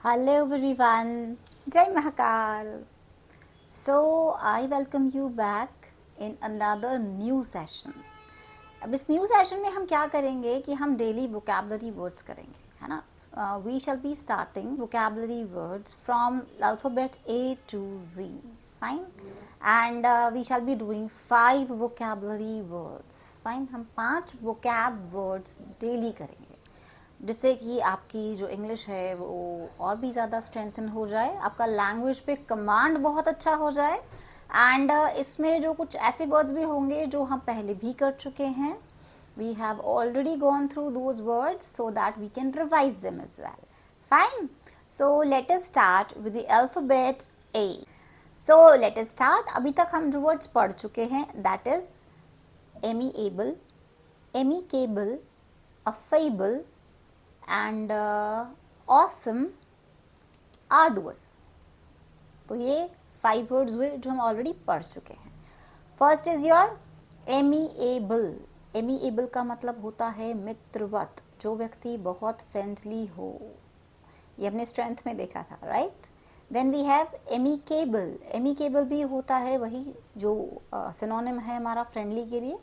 Hello everyone, Jai Mahakal. So I welcome you back in another new session. अब इस new session में हम क्या करेंगे कि हम डेली वोकेबलरी वर्ड्स करेंगे, है ना. We shall be starting vocabulary words from alphabet A to Z. Fine. And we shall be doing 5 vocabulary words. Fine. हम 5 वोकैब वर्ड्स डेली करेंगे जिससे कि आपकी जो इंग्लिश है वो और भी ज़्यादा स्ट्रेंथन हो जाए, आपका लैंग्वेज पे कमांड बहुत अच्छा हो जाए. एंड इसमें जो कुछ ऐसे वर्ड्स भी होंगे जो हम पहले भी कर चुके हैं. We have already gone through those words so that we can revise them as well. Fine. So let us start with the alphabet A. So let us start. अभी तक हम जो वर्ड्स पढ़ चुके हैं that is amiable, amicable, affable and awesome, arduous. तो ये 5 words हुए जो हम ऑलरेडी पढ़ चुके हैं. First is your amiable. Amiable का मतलब होता है मित्रवत, जो व्यक्ति बहुत फ्रेंडली हो. ये हमने स्ट्रेंथ में देखा था, right. Then we have amicable. Amicable भी होता है वही जो सिनोनिम है हमारा फ्रेंडली के लिए.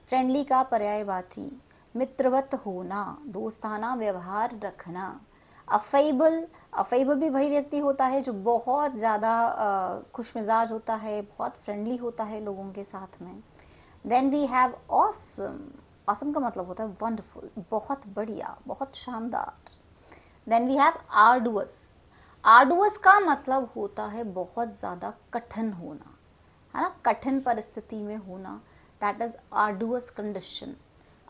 फ्रेंडली का पर्यायवाची, मित्रवत होना, दोस्ताना व्यवहार रखना. अफेबल, अफेबल भी वही व्यक्ति होता है जो बहुत ज़्यादा खुश मिजाज होता है, बहुत फ्रेंडली होता है लोगों के साथ में. Then we have awesome. Awesome का मतलब होता है वंडरफुल, बहुत बढ़िया, बहुत शानदार. Then we have arduous. Arduous का मतलब होता है बहुत ज़्यादा कठिन होना, है ना, कठिन परिस्थिति में होना. That is arduous condition.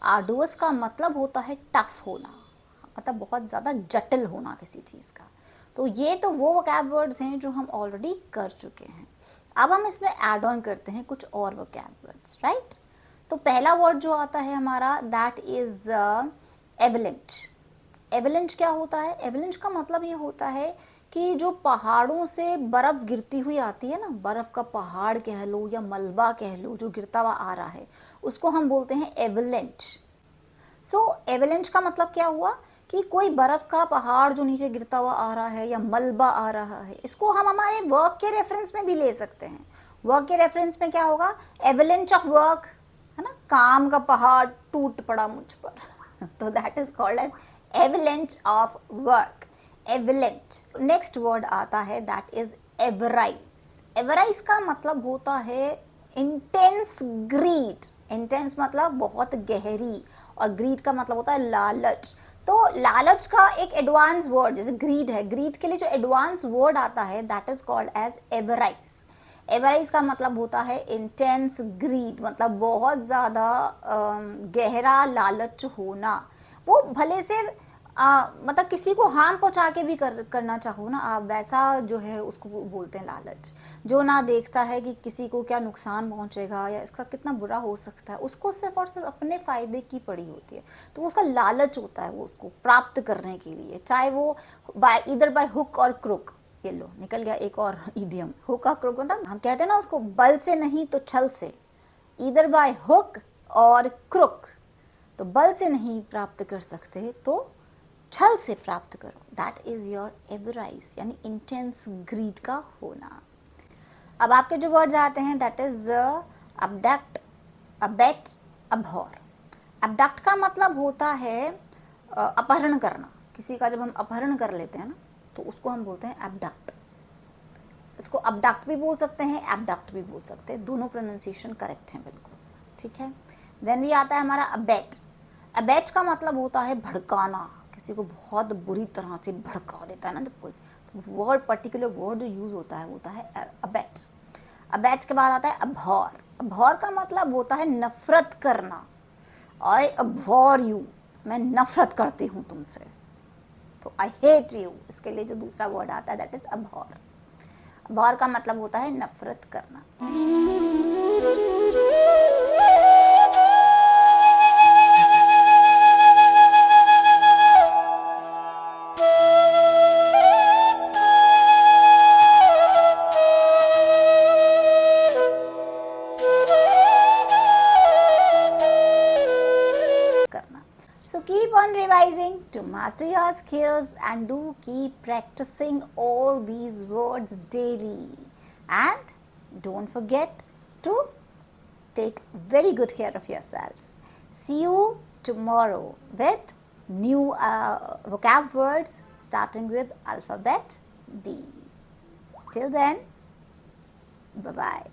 Arduous का मतलब होता है टफ होना, मतलब बहुत ज़्यादा जटिल होना किसी चीज़ का. तो ये तो वो वोकैब वर्ड्स हैं जो हम ऑलरेडी कर चुके हैं. अब हम इसमें ऐड ऑन करते हैं कुछ और वोकैब वर्ड्स, राइट. तो पहला वर्ड जो आता है हमारा दैट इज एवलेंच. एवलेंच क्या होता है? एवलेंच का मतलब ये होता है कि जो पहाड़ों से बर्फ गिरती हुई आती है ना, बर्फ का पहाड़ कह लो या मलबा कह लो जो गिरता हुआ आ रहा है, उसको हम बोलते हैं एवलेंच. सो एवलेंच का मतलब क्या हुआ कि कोई बर्फ का पहाड़ जो नीचे गिरता हुआ आ रहा है या मलबा आ रहा है. इसको हम हमारे वर्क के रेफरेंस में भी ले सकते हैं. वर्क के रेफरेंस में क्या होगा? एवलेंच ऑफ वर्क, है ना, काम का पहाड़ टूट पड़ा मुझ पर. तो that is called as avalanche of work. Avalanche. Next word आता है दैट इज एवराइज. एवराइज का मतलब होता है इंटेंस ग्रीड. इंटेंस मतलब बहुत गहरी, और ग्रीड का मतलब होता है लालच. तो लालच का एक एडवांस वर्ड जैसे ग्रीड है, ग्रीड के लिए जो एडवांस वर्ड आता है दैट इज कॉल्ड एज एवराइज. एवराइज का मतलब होता है इंटेंस ग्रीड, मतलब बहुत ज़्यादा गहरा लालच होना. वो भले से मतलब किसी को हार्म पहुंचा के भी करना चाहो ना आप, वैसा जो है उसको बोलते हैं लालच. जो ना देखता है कि किसी को क्या नुकसान पहुंचेगा या इसका कितना बुरा हो सकता है, उसको सिर्फ और सिर्फ अपने फायदे की पड़ी होती है. तो उसका लालच होता है वो उसको प्राप्त करने के लिए, चाहे वो इधर बाय हुक और क्रुक. ये लो निकल गया एक और इडियम. हुक और क्रुक मतलब हम कहते हैं ना उसको बल से नहीं तो छल से. इधर बाय हुक और क्रुक. तो बल से नहीं प्राप्त कर सकते तो छल से प्राप्त करो. दैट इज योर एवराइज, यानी इंटेंस ग्रीड का होना. अब आपके जो वर्ड्स आते हैं that is abduct, abet, abhor. Abduct का मतलब होता है अपहरण करना. किसी का जब हम अपहरण कर लेते हैं ना तो उसको हम बोलते हैं अबडक्ट. इसको अबडक्ट भी बोल सकते हैं, एबडक्ट भी बोल सकते हैं, दोनों प्रोनाउंसिएशन करेक्ट हैं बिल्कुल, ठीक है. देन भी आता है हमारा अबेट. अबेट का मतलब होता है भड़काना, किसी को बहुत बुरी तरह से भड़का देता है ना जब कोई, तो वर्ड पर्टिकुलर वर्ड जो यूज होता है अबेट. अबेट के बाद आता है अबहॉर. अबहॉर का मतलब होता है नफरत करना. आई अबहॉर यू, मैं नफरत करती हूँ तुमसे. तो आई हेट यू, इसके लिए जो दूसरा वर्ड आता है दैट इज अबहॉर. अबहॉर का मतलब होता है नफरत करना. on revising to master your skills, and do keep practicing all these words daily. And don't forget to take very good care of yourself. See you tomorrow with new vocab words starting with alphabet B. Till then, bye-bye.